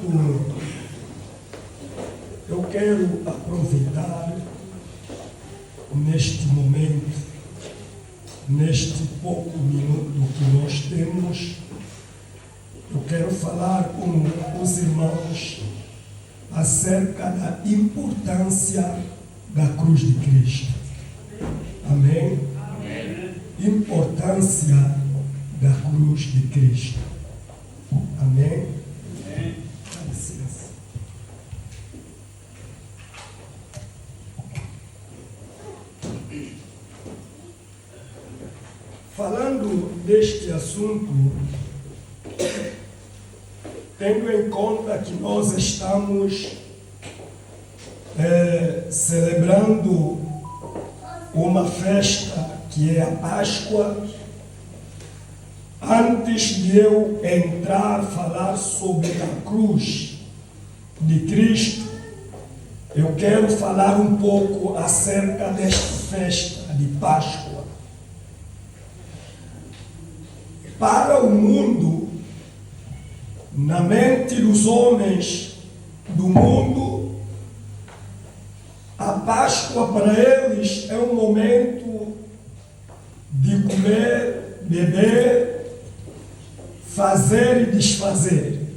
Portanto, eu quero aproveitar neste momento, neste pouco minuto que nós temos, eu quero falar com os irmãos acerca da importância da cruz de Cristo. Amém? Amém. Importância da cruz de Cristo. Amém? Amém. Dá licença. Falando deste assunto, tendo em conta que nós estamos celebrando uma festa que é a Páscoa, antes de eu entrar a falar sobre a cruz de Cristo, eu quero falar um pouco acerca desta festa de Páscoa. Para o mundo, na mente dos homens do mundo, a Páscoa para eles é um momento de comer, beber, fazer e desfazer.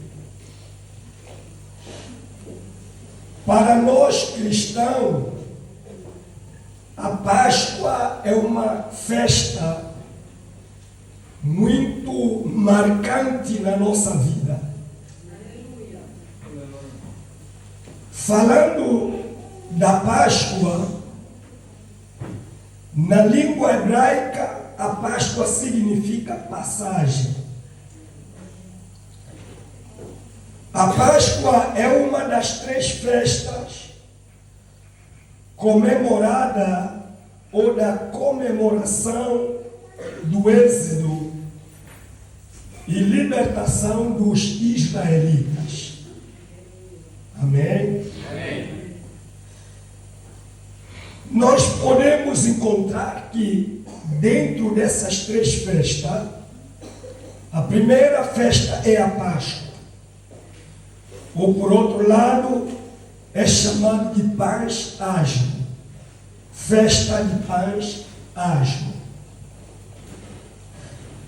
Para nós cristãos, a Páscoa é uma festa muito marcante na nossa vida. Falando da Páscoa, na língua hebraica, a Páscoa significa passagem. A Páscoa é uma das 3 festas comemorada ou da comemoração do êxodo e libertação dos israelitas. Amém? Amém. Nós podemos encontrar que dentro dessas 3 festas, a primeira festa é a Páscoa, ou por outro lado, é chamado de pães asmo, festa de pães asmo.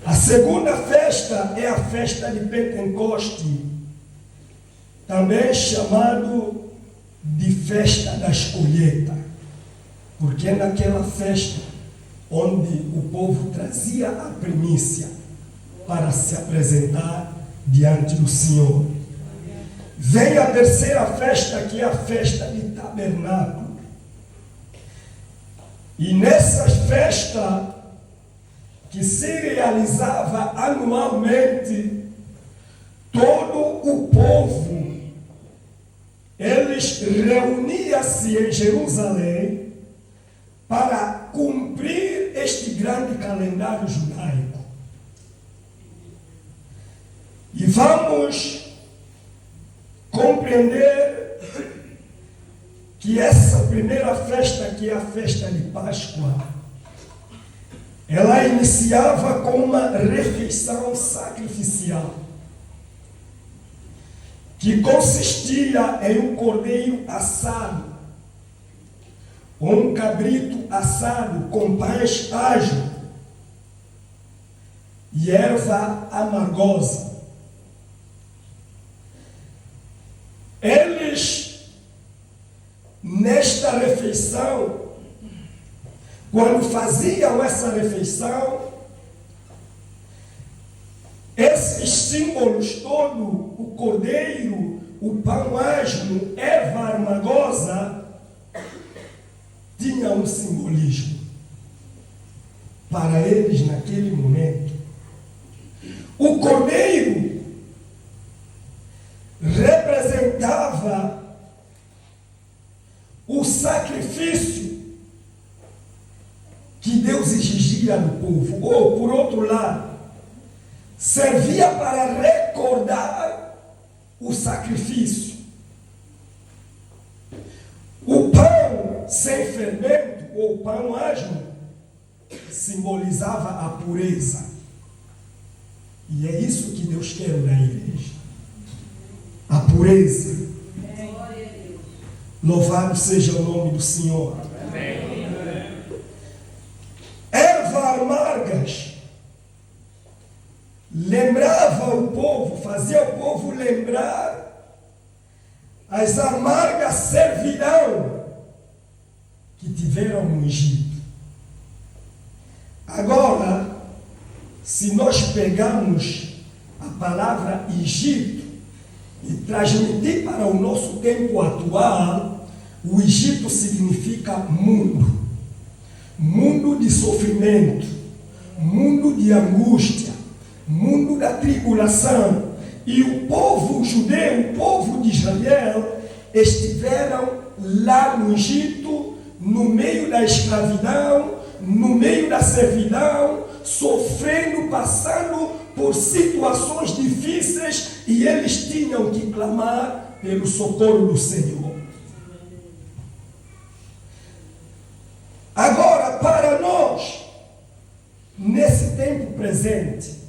A segunda festa é a festa de Pentecoste, também chamado de festa das colheitas, porque é naquela festa onde o povo trazia a primícia para se apresentar diante do Senhor. Vem a terceira festa, que é a festa de tabernáculo. E nessa festa, que se realizava anualmente, todo o povo, eles reuniam-se em Jerusalém para cumprir este grande calendário judaico. E vamos compreender que essa primeira festa, que é a festa de Páscoa, ela iniciava com uma refeição sacrificial, que consistia em um cordeiro assado, ou um cabrito assado com pães asmos e erva amargosa. Eles, nesta refeição, quando faziam essa refeição, esses símbolos todos, o cordeiro, o pão asmo, erva amargosa, tinha um simbolismo para eles naquele momento. O cordeiro representava o sacrifício que Deus exigia do povo, ou por outro lado, servia para recordar o sacrifício. O pão sem fermento, ou pão asmo, simbolizava a pureza. E é isso que Deus quer na igreja. A pureza. Louvado seja o nome do Senhor. Ervas amargas lembrava o povo, fazia o povo lembrar as amargas servidão que tiveram no Egito. Agora, se nós pegarmos a palavra Egito e transmitir para o nosso tempo atual, o Egito significa mundo. Mundo de sofrimento, mundo de angústia, mundo da tribulação. E o povo judeu, o povo de Israel, estiveram lá no Egito, no meio da escravidão, no meio da servidão, sofrendo, passando por situações difíceis, e eles tinham que clamar pelo socorro do Senhor. Agora, para nós, nesse tempo presente,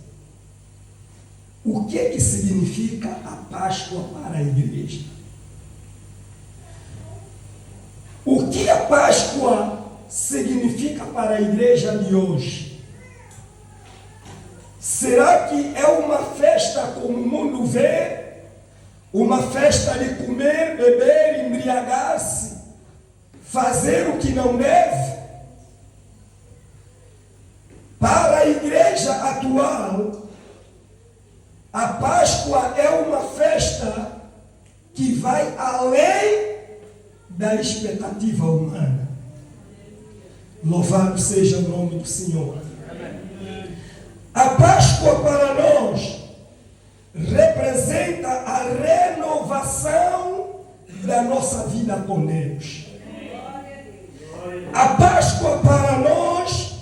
o que significa a Páscoa para a igreja? O que a Páscoa significa para a igreja de hoje? Será que é uma festa como o mundo vê? Uma festa de comer, beber, embriagar-se, fazer o que não deve? Para a igreja atual, a Páscoa é uma festa que vai além da expectativa humana. Louvado seja o nome do Senhor. A Páscoa para nós representa a renovação da nossa vida com Deus. A Páscoa para nós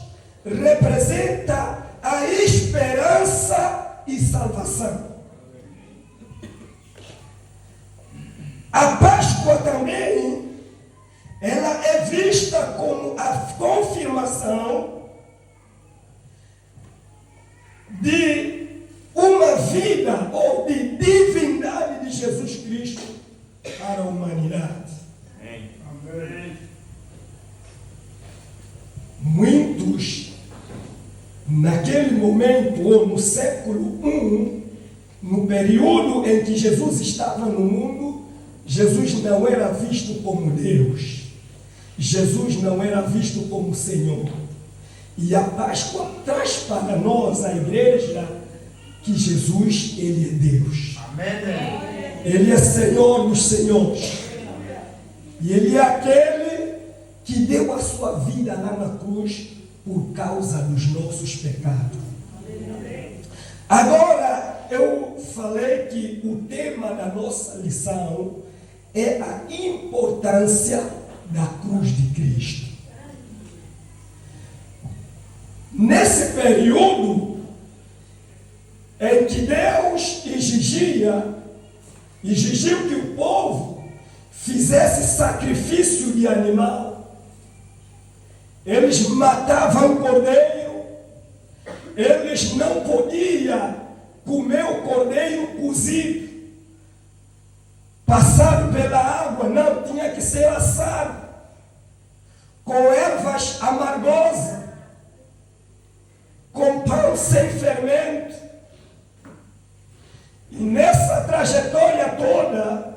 representa a esperança e salvação. A Páscoa também, ela é vista como a confirmação de uma vida ou de divindade de Jesus Cristo para a humanidade. Amém. Muitos, naquele momento, ou no século I, no período em que Jesus estava no mundo, Jesus não era visto como Deus. Jesus não era visto como Senhor. E a Páscoa traz para nós, a igreja, que Jesus, Ele é Deus. Amém. Ele é Senhor dos senhores. E Ele é aquele que deu a sua vida lá na cruz por causa dos nossos pecados. Agora, eu falei que o tema da nossa lição é a importância da cruz de Cristo. Nesse período em que Deus exigiu que o povo fizesse sacrifício de animal, eles matavam o cordeiro, eles não podiam comer o cordeiro cozido, passado pela água, não, tinha que ser assado, com ervas amargosas, com pão sem fermento. E nessa trajetória toda,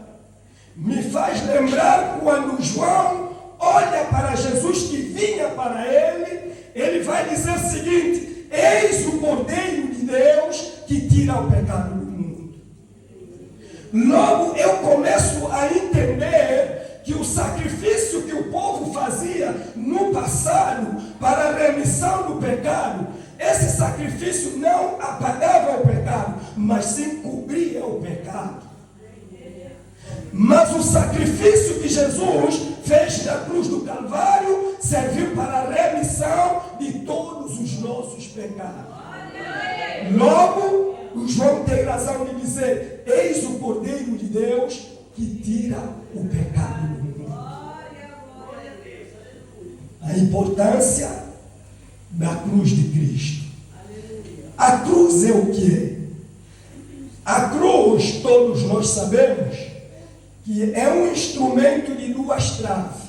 me faz lembrar quando João olha para Jesus que vinha para ele, ele vai dizer o seguinte: eis o Cordeiro de Deus que tira o pecado do mundo. Logo eu começo a entender que o sacrifício que o povo fazia no passado para a remissão do pecado, esse sacrifício não apagava o pecado, mas sim cobria o pecado. Mas o sacrifício que Jesus fez na cruz do Calvário serviu para a remissão de todos os nossos pecados. Logo, o João tem razão de dizer: eis o Cordeiro de Deus que tira o pecado do mundo. A importância da cruz de Cristo. A cruz é o quê? A cruz, todos nós sabemos, que é um instrumento de duas traves,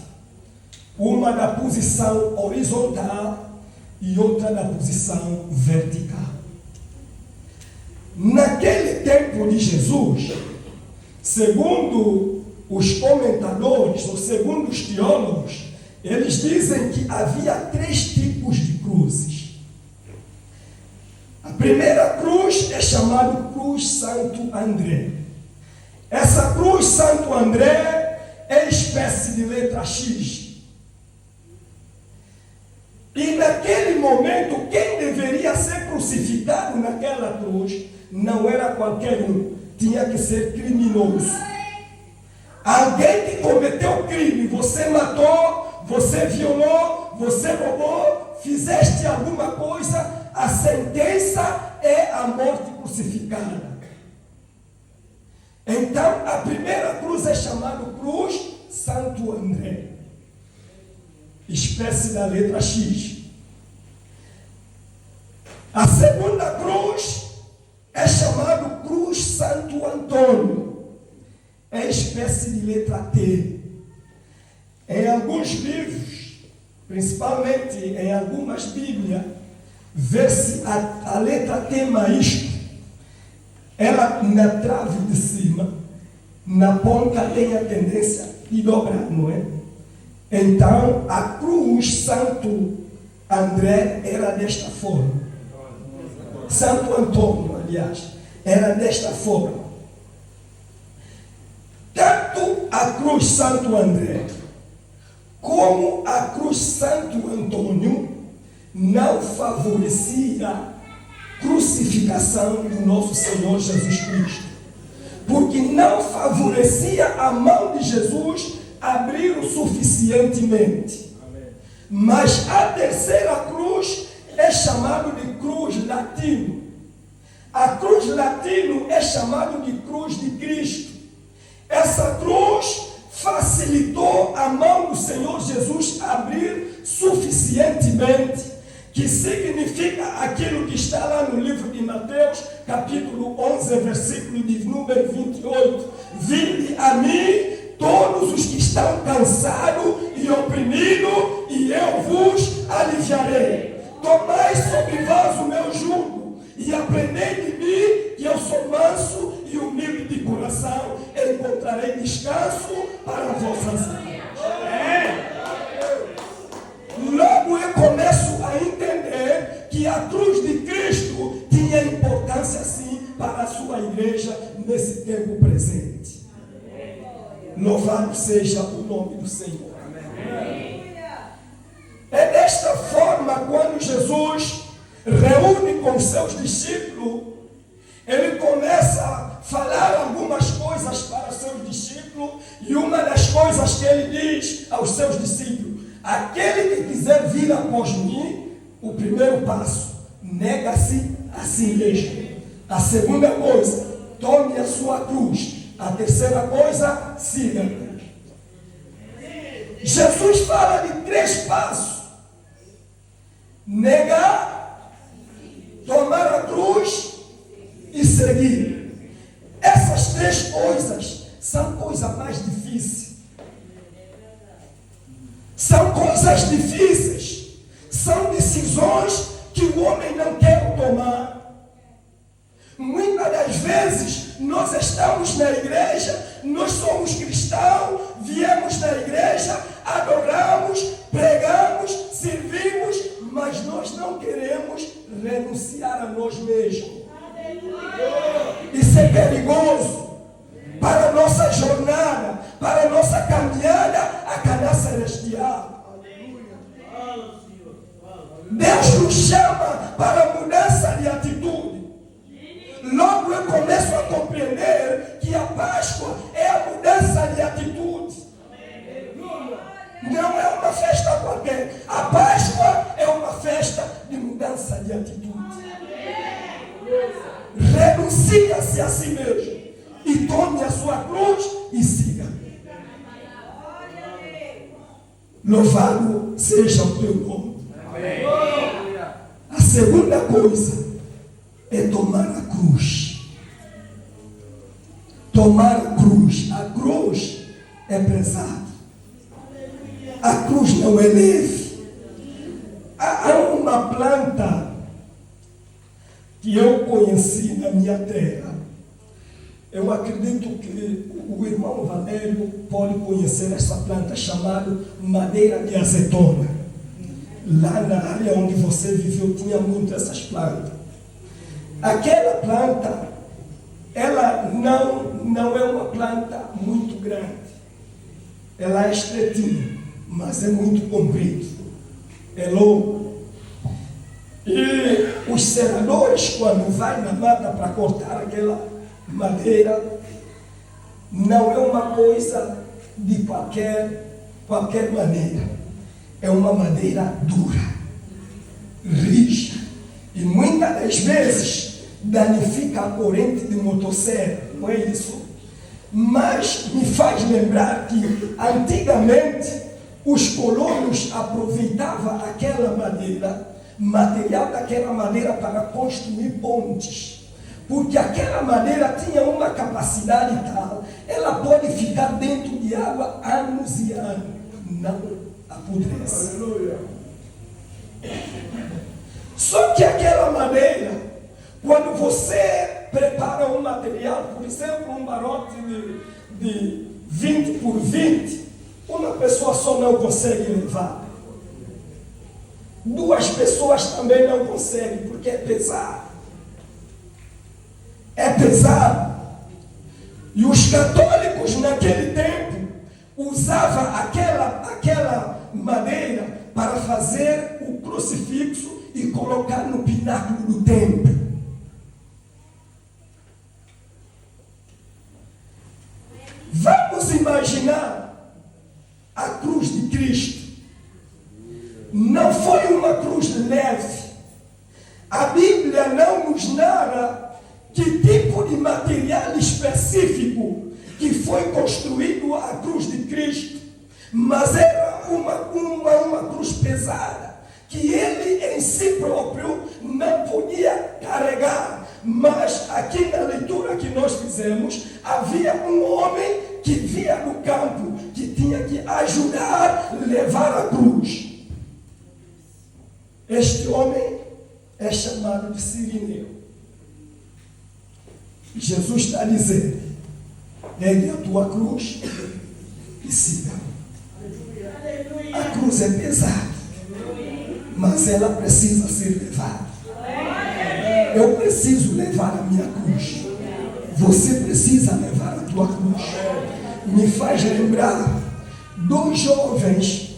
uma da posição horizontal e outra da posição vertical. Naquele tempo de Jesus, segundo os comentadores, ou segundo os teólogos, eles dizem que havia 3 tipos de cruzes. A primeira cruz é chamada Cruz Santo André. Essa cruz Santo André é espécie de letra X. E naquele momento, quem deveria ser crucificado naquela cruz não era qualquer um, tinha que ser criminoso. Alguém que cometeu crime, você matou, você violou, você roubou, fizeste alguma coisa, a sentença é a morte crucificada. Então, a primeira cruz é chamada Cruz Santo André, espécie da letra X. A segunda cruz é chamada Cruz Santo Antônio, é espécie de letra T. Em alguns livros, principalmente em algumas Bíblias, vê-se a letra T maiúscula. Ela na trave de cima, na ponta tem a tendência de dobrar, não é? Então, a cruz Santo André era desta forma. Santo Antônio, aliás, era desta forma. Tanto a cruz Santo André como a cruz Santo Antônio não favorecia a crucificação do nosso Senhor Jesus Cristo, porque não favorecia a mão de Jesus abrir o suficientemente. Mas a terceira cruz é chamada de cruz latino. A cruz latino é chamada de cruz de Cristo. Essa cruz facilitou a mão do Senhor Jesus abrir suficientemente, que significa aquilo que está lá no livro de Mateus, capítulo 11, versículo de número 28. Vinde a mim todos os que estão cansados e oprimidos, e eu vos aliviarei. Tomai sobre vós o meu jugo, e aprendei de mim, que eu sou manso e humilde de coração, encontrarei descanso para vossas almas. Logo eu começo a entender que a cruz de Cristo tinha importância sim para a sua igreja nesse tempo presente. Louvado seja o nome do Senhor. É desta forma, quando Jesus reúne com seus discípulos, ele começa a falar algumas coisas para seus discípulos, e uma das coisas que ele diz aos seus discípulos: aquele que quiser vir após mim, o primeiro passo, nega-se a si mesmo. A segunda coisa, tome a sua cruz. A terceira coisa, siga-me. Jesus fala de 3 passos: negar, tomar a cruz e seguir. Essas 3 coisas são coisas mais difíceis. São coisas difíceis. São decisões que o homem não quer tomar. Muitas das vezes nós estamos na igreja, nós somos cristãos, viemos na igreja, adoramos, pregamos, servimos, mas nós não queremos renunciar a nós mesmos. Isso é perigoso para a nossa jornada, para a nossa caminhada a Canaã celestial. Deus nos chama para mudança de atitude. Logo eu começo a compreender que a Páscoa é a mudança de atitude. Não é uma festa qualquer. A Páscoa é uma festa de mudança de atitude. Renuncia-se a si mesmo e tome a sua cruz e siga. Louvado seja o teu nome. A segunda coisa é tomar a cruz. Tomar a cruz. A cruz é pesada. A cruz não é leve. Há uma planta que eu conheci na minha terra. Eu acredito que o irmão Valério pode conhecer essa planta chamada madeira de azeitona. Lá na área onde você viveu tinha muito essas plantas. Aquela planta, ela não é uma planta muito grande. Ela é estreitinha, mas é muito comprida. É longo. E os seradores, quando vai na mata para cortar aquela madeira, não é uma coisa de qualquer maneira. É uma madeira dura, rija, e muitas das vezes danifica a corrente de motosserra, não é isso? Mas me faz lembrar que antigamente os colonos aproveitavam aquela madeira, material daquela madeira, para construir pontes. Porque aquela madeira tinha uma capacidade tal, ela pode ficar dentro de água anos e anos, não apodrece. Só que aquela madeira, quando você prepara um material, por exemplo, um barote de 20 por 20, uma pessoa só não consegue levar. 2 pessoas também não conseguem, porque é pesado. É pesado. E os católicos naquele tempo usavam aquela madeira para fazer o crucifixo e colocar no pináculo do templo. Vamos imaginar a cruz de Cristo. Não foi uma cruz leve. A Bíblia não nos narra que tipo de material específico que foi construído a cruz de Cristo, mas era uma cruz pesada, que ele em si próprio não podia carregar. Mas aqui na leitura que nós fizemos, havia um homem que vinha do campo, que tinha que ajudar a levar a cruz. Este homem é chamado de Cirineu. Jesus está dizendo: pegue a tua cruz e siga. A cruz é pesada, mas ela precisa ser levada. Eu preciso levar a minha cruz. Você precisa levar a tua cruz. Me faz lembrar 2 jovens.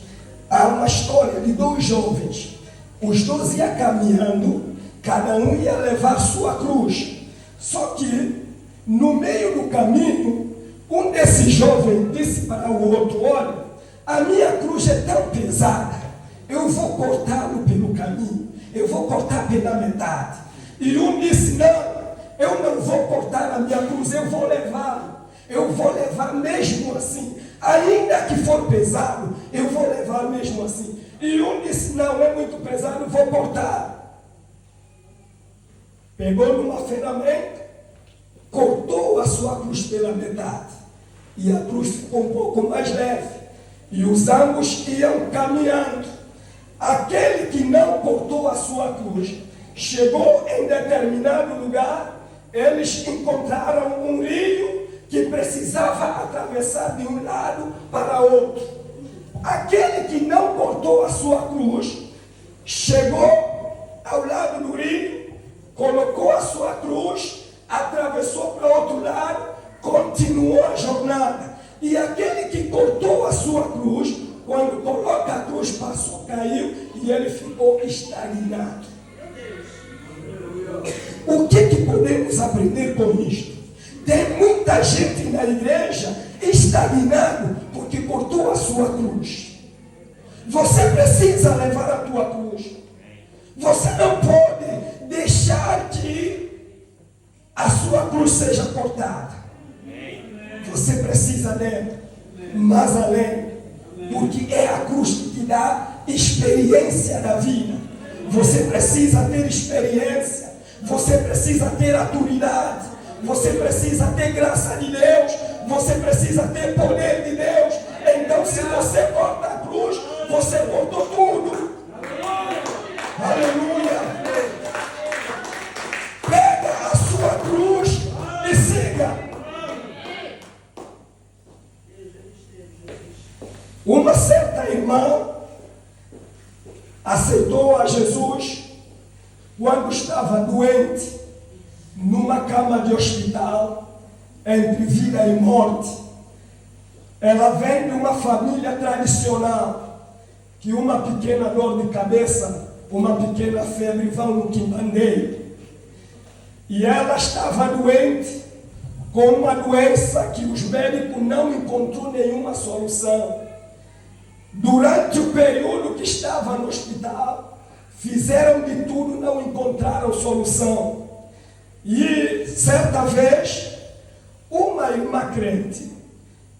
Há uma história de 2 jovens. Os 2 iam caminhando, cada um ia levar sua cruz. Só que, no meio do caminho, um desses jovens disse para o outro: olha, a minha cruz é tão pesada, eu vou cortá-lo pelo caminho, eu vou cortar pela metade. E um disse: não, eu não vou cortar a minha cruz, eu vou levar mesmo assim, ainda que for pesado, eu vou levar mesmo assim. E um disse: não, é muito pesado, eu vou cortar. Pegou numa ferramenta, cortou a sua cruz pela metade, e a cruz ficou um pouco mais leve, e os ambos iam caminhando. Aquele que não cortou a sua cruz chegou em determinado lugar, eles encontraram um rio que precisava atravessar de um lado para outro. Aquele que não cortou a sua cruz chegou ao lado do rio, colocou a sua cruz, atravessou para outro lado, continuou a jornada. E aquele que cortou a sua cruz, quando coloca a cruz, passou, caiu, e ele ficou estagnado. O que podemos aprender com isto? Tem muita gente na igreja estagnado porque cortou a sua cruz. Você precisa levar a tua cruz. Você não pode deixar que a sua cruz seja cortada. Você precisa dela, mas além, porque é a cruz que te dá experiência da vida. Você precisa ter experiência, você precisa ter autoridade, você precisa ter graça de Deus, você precisa precisa ter poder de Deus. Então, se você corta a cruz, você cortou tudo. Aleluia. Pega a sua cruz e siga. Uma certa irmã aceitou a Jesus quando estava doente, numa cama de hospital, entre vida e morte. Ela vem de uma família tradicional, que uma pequena dor de cabeça, uma pequena febre vão no quimbandeiro. E ela estava doente, com uma doença que os médicos não encontraram nenhuma solução. Durante o período que estava no hospital, fizeram de tudo, não encontraram solução. E certa vez, uma irmã crente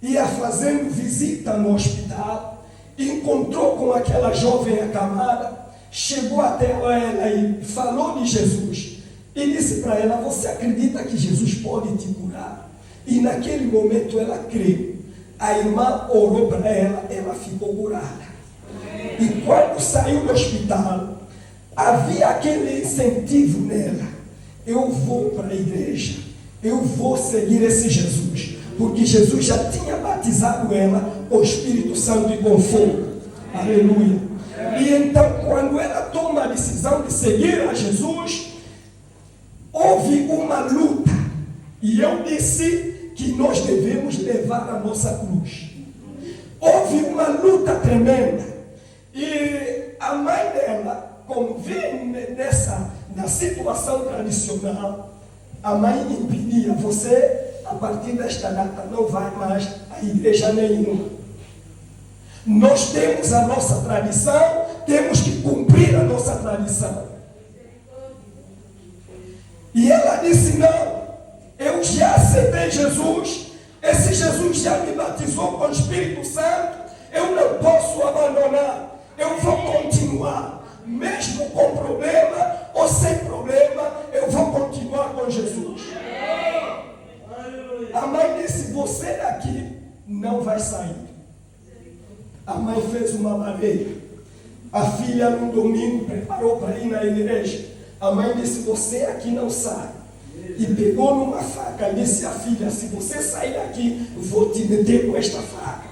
ia fazendo visita no hospital, encontrou com aquela jovem acamada, chegou até ela e falou de Jesus. E disse para ela: você acredita que Jesus pode te curar? E naquele momento ela creu. A irmã orou para ela, ela ficou curada. E quando saiu do hospital, havia aquele incentivo nela: eu vou para a igreja, eu vou seguir esse Jesus, porque Jesus já tinha batizado ela com o Espírito Santo e com fogo. Aleluia. E então, quando ela toma a decisão de seguir a Jesus, houve uma luta. E eu disse que nós devemos levar a nossa cruz. Houve uma luta tremenda. E a mãe dela, como vem na situação tradicional, a mãe impedia: você, a partir desta data, não vai mais à igreja nenhuma. Nós temos a nossa tradição, temos que cumprir a nossa tradição. E ela disse: não, eu já aceitei Jesus, esse Jesus já me batizou com o Espírito Santo, eu não posso abandonar, eu vou continuar, mesmo com problema ou sem problema, eu vou continuar com Jesus. A mãe disse: você daqui não vai sair. A mãe fez uma maneira. A filha, no domingo, preparou para ir na igreja. A mãe disse: você aqui não sai. E pegou numa faca e disse à filha: se você sair daqui, eu vou te meter com esta faca.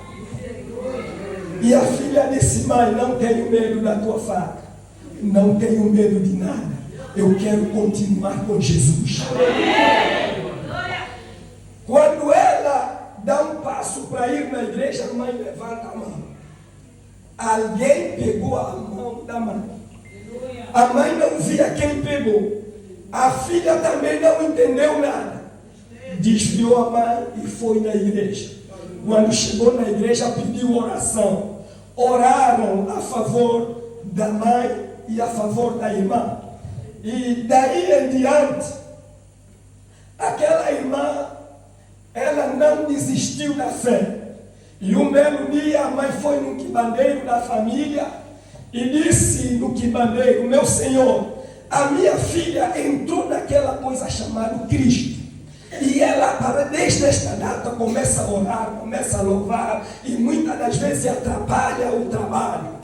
E a filha disse: mãe, não tenho medo da tua faca, não tenho medo de nada, eu quero continuar com Jesus. Quando ela dá um passo para ir na igreja, a mãe levanta a mão. Alguém pegou a mão da mãe. A mãe não via quem pegou. A filha também não entendeu nada. Desviou a mãe e foi na igreja. Quando chegou na igreja, pediu oração. Oraram a favor da mãe e a favor da irmã. E daí em diante, aquela irmã, ela não desistiu da fé. E um belo dia a mãe foi no quibandeiro da família e disse no quibandeiro: meu senhor, a minha filha entrou naquela coisa chamada Cristo. E ela, desde esta data, começa a orar, começa a louvar, e muitas das vezes atrapalha o trabalho.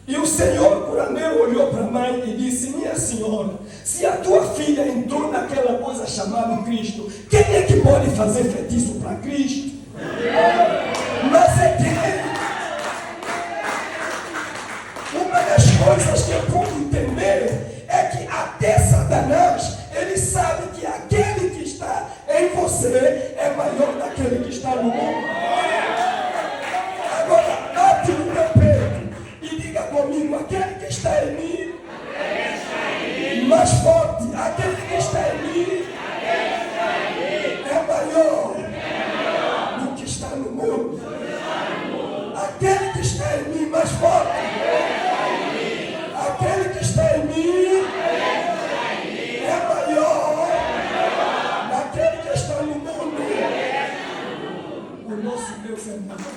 E o Senhor curandeiro olhou para a mãe e disse: minha senhora, se a tua filha entrou naquela coisa chamada Cristo, quem é que pode fazer feitiço para Cristo? Mas é quem? Uma das coisas que eu pude entender é que até Satanás, ele sabe que aquele que está em você é maior daquele que está no mundo. Agora, bate no teu peito e diga comigo: aquele que está em mim, mais forte, aquele que está em mim é maior do que está no mundo. Aquele que está em mim, mais forte, aquele que está em mim é maior daquele que está no mundo. O nosso Deus é maior.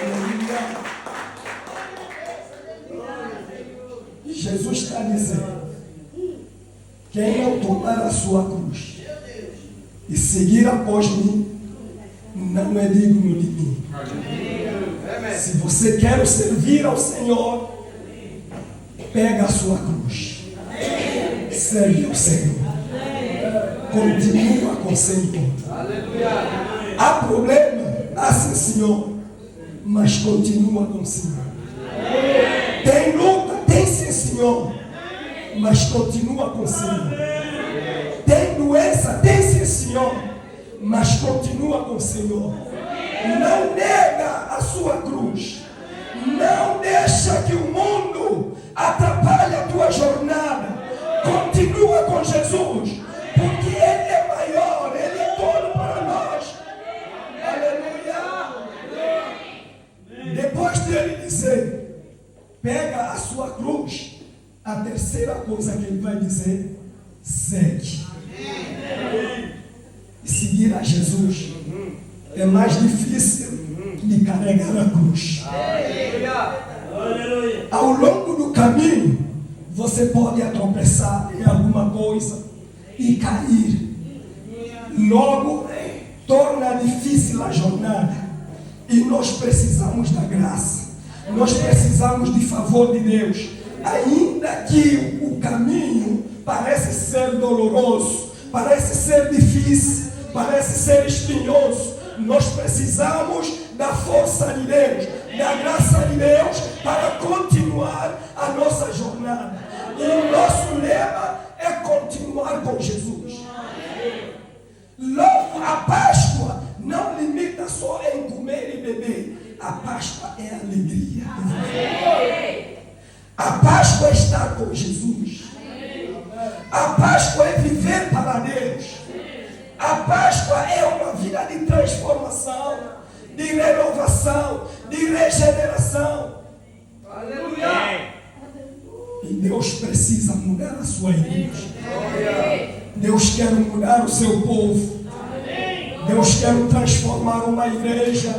Aleluia. E Jesus está dizendo Quem não tomar a sua cruz e seguir após mim, não é digno de mim. Se você quer servir ao Senhor, pega a sua cruz. Serve ao Senhor. Continua com o Senhor. Há problema? Há sim, Senhor. Mas continua com o Senhor. Tem luta? Tem sim, Senhor. Mas continua com o Senhor. Tem doença? Tem sim, Senhor. Mas continua com o Senhor. Não nega a sua cruz. Não deixa que o mundo atrapalhe a tua jornada. Continua com Jesus. Porque Ele é maior. Ele é todo para nós. Aleluia. Depois dele dizer, pega a sua cruz, a terceira coisa que ele vai dizer, segue. E seguir a Jesus é mais difícil de carregar a cruz. Ao longo do caminho, você pode tropeçar em alguma coisa e cair. Logo, torna difícil a jornada. E nós precisamos da graça. Nós precisamos de favor de Deus. Ainda que o caminho parece ser doloroso, parece ser difícil, parece ser espinhoso, nós precisamos da força de Deus, da graça de Deus para continuar a nossa jornada. E o nosso lema é continuar com Jesus. Logo, a Páscoa não limita só em comer e beber. A Páscoa é alegria. A Páscoa é estar com Jesus. A Páscoa é viver para Deus. A Páscoa é uma vida de transformação, de renovação, de regeneração. Aleluia! E Deus precisa mudar a sua igreja. Deus quer mudar o seu povo. Deus quer transformar uma igreja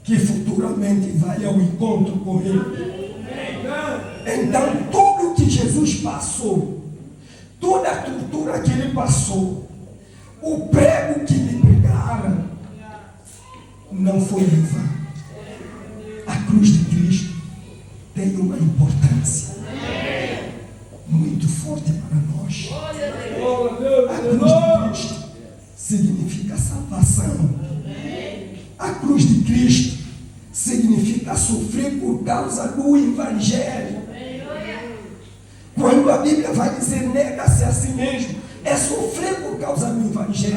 que futuramente vai ao encontro com Ele. Então, tudo que Jesus passou, toda a tortura que Ele passou, o prego que lhe pregaram, não foi em vão. A cruz de Cristo tem uma importância muito forte para nós. A cruz de Cristo significa salvação. A cruz de Cristo significa sofrer por causa do Evangelho. Quando a Bíblia vai dizer nega-se a si mesmo, é sofrer por causa do Evangelho.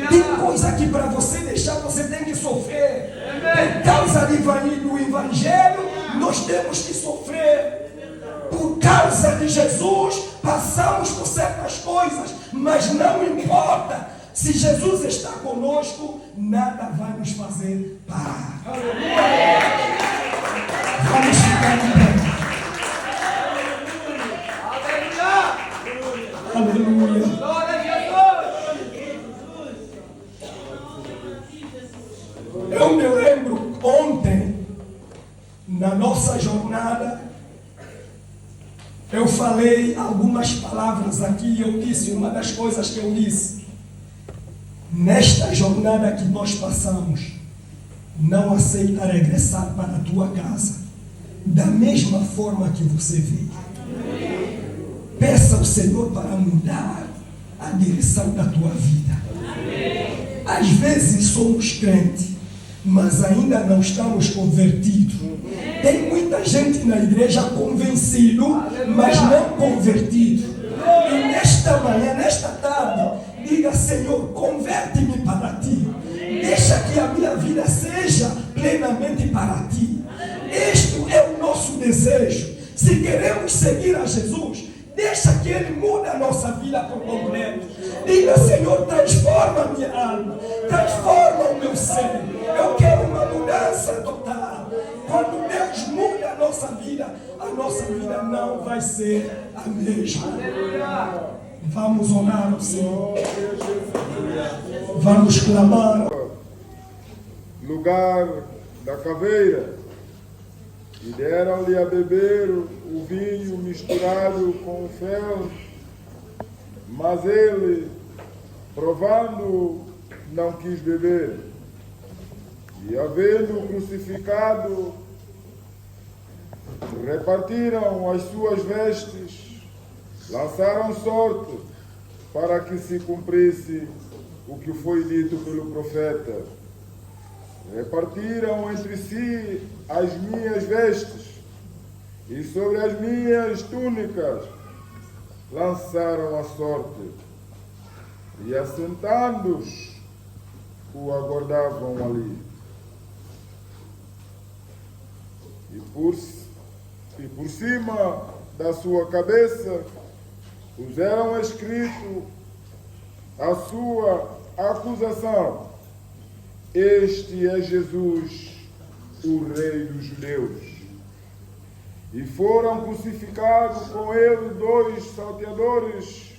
Tem coisa que para você deixar, você tem que sofrer. Por causa do Evangelho, nós temos que sofrer. Por causa de Jesus, passamos por certas coisas, mas não importa. Se Jesus está conosco, nada vai nos fazer parar. Vamos ficar de pé. Aleluia. Eu me lembro ontem, na nossa jornada, eu falei algumas palavras aqui. Eu disse, uma das coisas que eu disse, nesta jornada que nós passamos, não aceita regressar para a tua casa da mesma forma que você veio. Peça ao Senhor para mudar a direção da tua vida. Às vezes somos crentes, mas ainda não estamos convertidos. Tem muita gente na igreja convencido, mas não convertido. E nesta manhã, nesta tarde, diga: Senhor, converte-me para ti. Deixa que a minha vida seja plenamente para ti. Este é o nosso desejo. Se queremos seguir a Jesus, deixa que Ele mude a nossa vida por completo. Diga: Senhor, transforma a minha alma, transforma o meu ser. Eu quero uma mudança total. Quando Deus muda a nossa vida não vai ser a mesma. Vamos orar ao Senhor. Vamos clamar. Lugar da caveira. E deram-lhe a beber o vinho misturado com o fel, Mas ele, provando, não quis beber. E, havendo crucificado, repartiram as suas vestes, lançaram sorte para que se cumprisse o que foi dito pelo profeta. Repartiram entre si as minhas vestes, e sobre as minhas túnicas lançaram a sorte. E assentando-os, o aguardavam ali. E por cima da sua cabeça puseram escrito a sua acusação: Este é Jesus, o Rei dos Judeus. E foram crucificados com ele 2 salteadores,